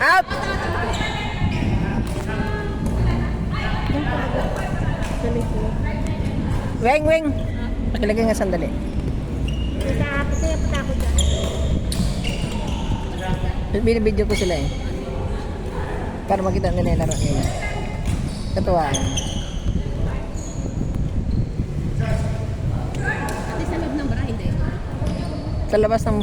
Out! Weng, weng. Pakilagay nga sandali. Binibidyo ko sila eh. Para makita nila yung laro nila. Katuwa. Ate sa loob ng bara, hindi. Sa labas ng...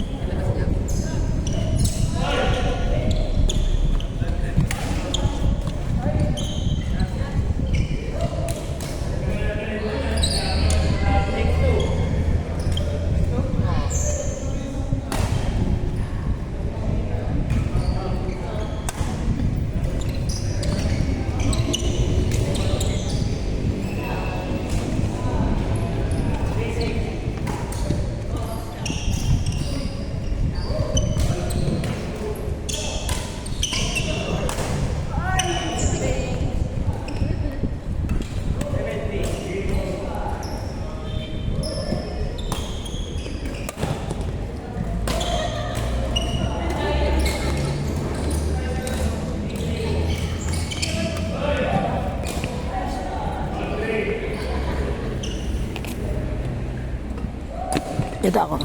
Ito ako.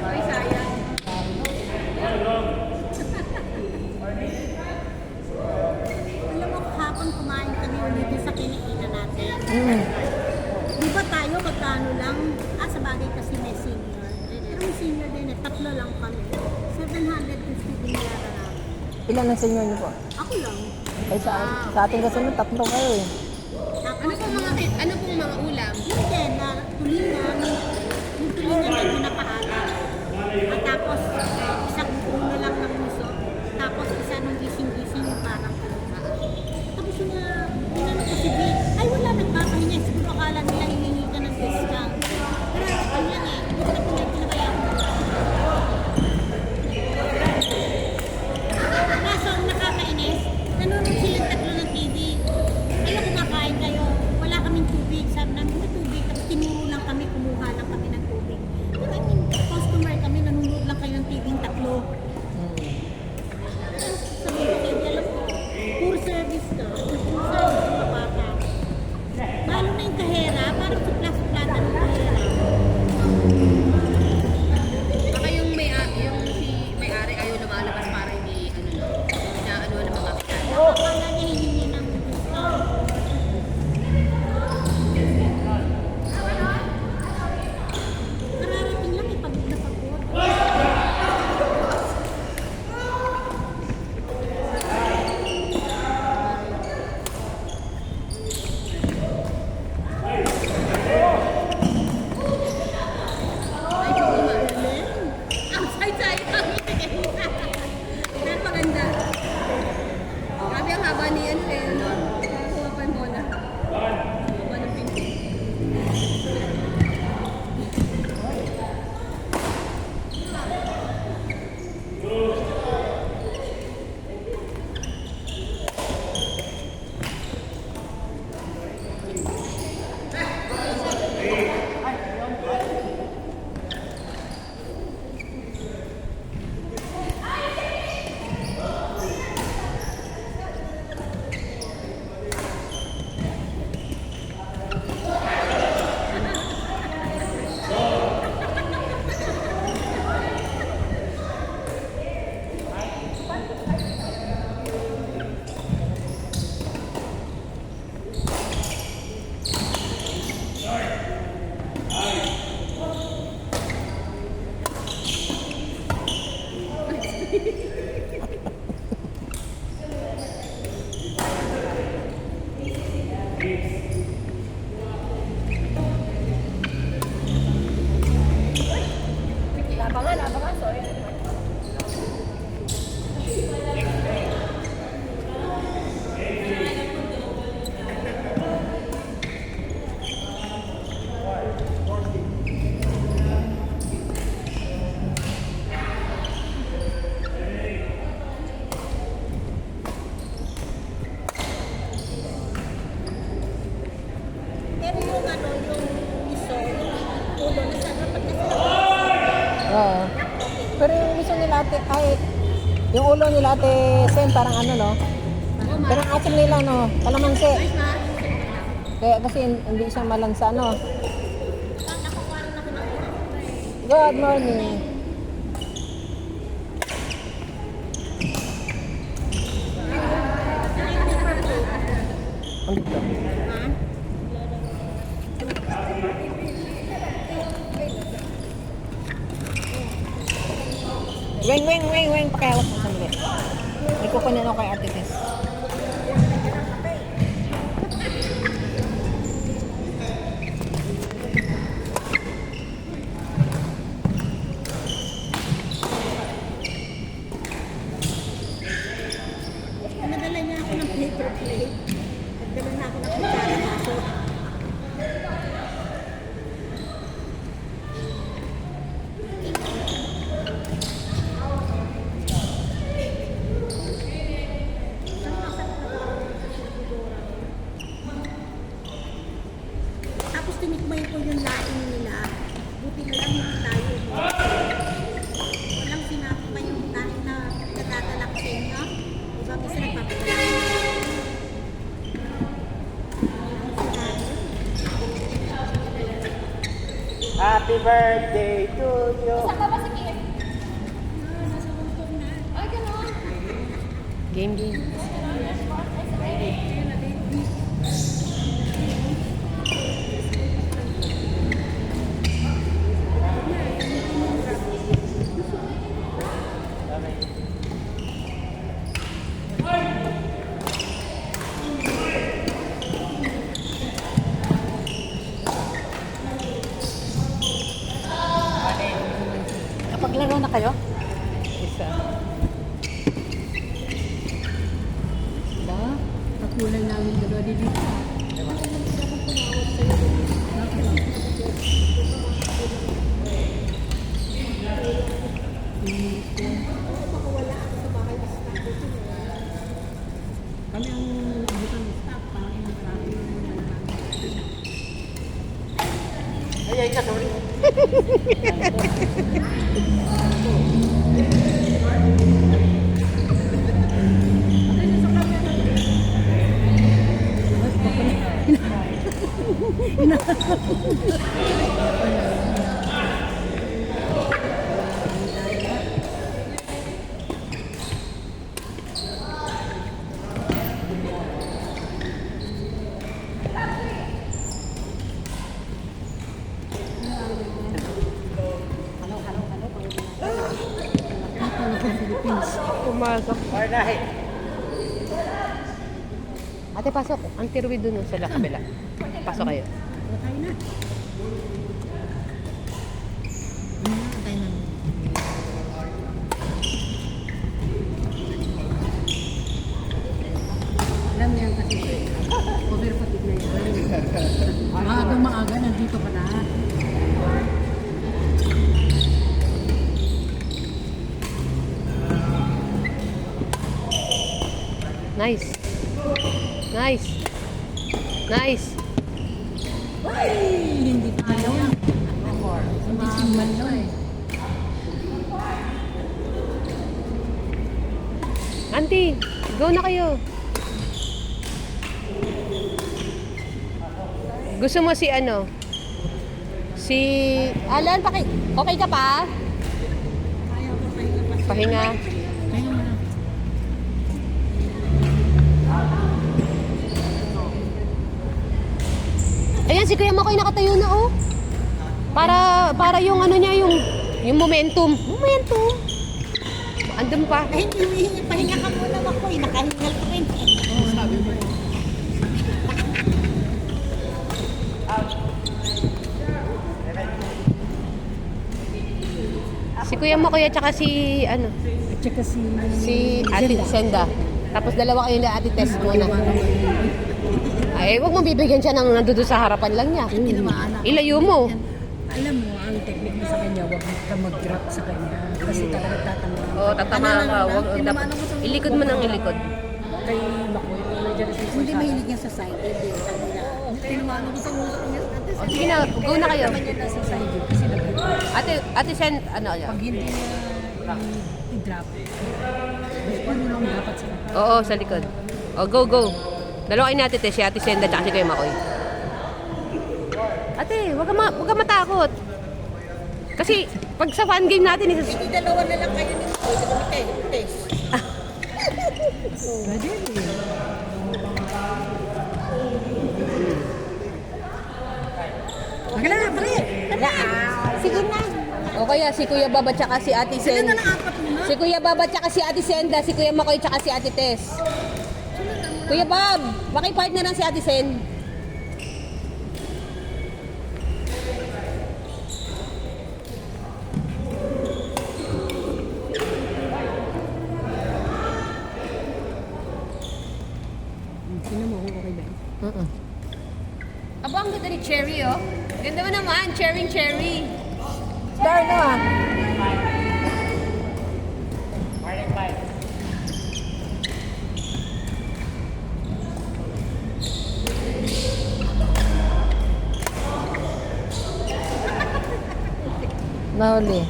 Ay, sayang. Alam mo, kahapon kumain kami ulit sa kinikita natin. Mm. Di ba tayo magkano lang? Sa bagay kasi may senior. Pero may senior din tatlo lang kami. 750 din yara namin. Ilan ang senior niyo po? Ako lang. Ay, sa atin kasi may tatlo kayo eh. Tapos, Ano pong mga ulam? yun din, na tulingan. Yung tulingan ay pinapaalat. At tapos, isang ulo lang ng muso. Tapos, isa nung gising-gising yung parang tapos yun na, inano ko si Vic, ay wala, nagpapahinga. Siguro akala nila hihingi ka ng discount. Pero ano yan eh, hindi ko na pinabayaan mo. Kaso, ang nakakainis, nanonood silang tatlo ng TV. Ayaw kumakain ate, ay, yung ulo nila ate Sen, parang ano, no? Pero ang asim nila, no? Kalamansi. Kaya kasi hindi siya malansa, no? Good morning. Ano dito? Weng. Pakiawat mo sandali. May kukunin ako kay Ate Tess. Nadala niya ako ng paper plate. Nagdala na ako ng kutsara baso. Tapos tinikmay ko yung laing nila. Buti na lang hindi tayo. Walang sinabi pa yung laing na nadadala ko sa inyo. Diba, minsan nagpapadala. Happy birthday to you. Game. Paglaro na kayo? Isa. Da? Kakulang namin dalawa dito. Kami ang butang staff, parang yung marami yung Ay, ka, sorry. Pumasok. Barnahe. Ate, pasok. Ang tirwi dun sa kabila. Pasok kayo. Tayo na. Tayo na. Alam niya kasi cover patid na yan. Maaga, nandito pa na. Nice. Hindi tayo. Hindi siman lang eh. Auntie, go na kayo. Gusto mo si ano? Si Alan, okay ka pa? Ayaw ko pahinga pa. Pahinga. Pahinga mo na. Ayan, si Kuya Makoy nakatayo na, oh. Para yung ano niya, yung momentum. Andun pa. Eh, hindi, pahinga ka muna ako eh. Nakahingal ka rin. Sabi mo. Si Kuya Makoy at saka si, ano, At saka si Ate Senda. Tapos dalawa kayo na Ate Tess muna. Ay, wag mo bibigyan siya ng nandoon sa harapan lang niya. Ilayo mo. Alam mo, ang technique mo sa kanya, huwag ka mag-drop sa kanya. Kasi talaga tatama. Oo, tatama ka. Dapat ilikod mo ng ilikod. Kay Makoy, hindi mahilig yan sa side. Hindi, sabi na. Tinumano ko sa ulo niya. Sige na, go na kayo. Naman niya nasa side. Kasi Ate Sen, ano yan? pag hindi niya drop. Ano lang dapat sa Oo, sa likod. O, go, go. Dalawa kayo natin, si Ate Senda, tsaka si Kuya Makoy. Ate, wag ka matakot. Kasi, pag sa fan game natin, Hindi dalawa na lang kayo ni Makoy. Test. Pwede rin. Magala na, pare. Sige na. o kaya si Kuya Baba tsaka si Ate Sila Senda. na lang apat muna. Si Kuya Baba tsaka si Ate Senda, si Kuya Makoy tsaka si Ate Tess. Kuya Bob, makipartner lang si Ate Sen. Sino mo kung okay ba? Aba, ang ganda ni Cherry, oh. Ganda mo naman, cherry. Star na ah. Nahuli.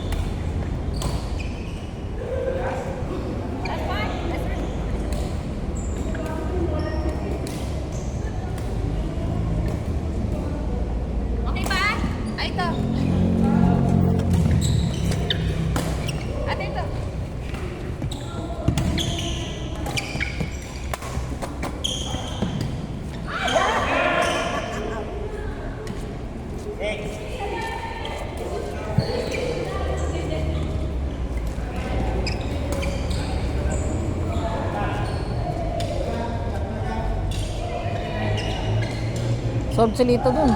Okay ba? Ay, ito. Ate, ito. Solve sila ito dun.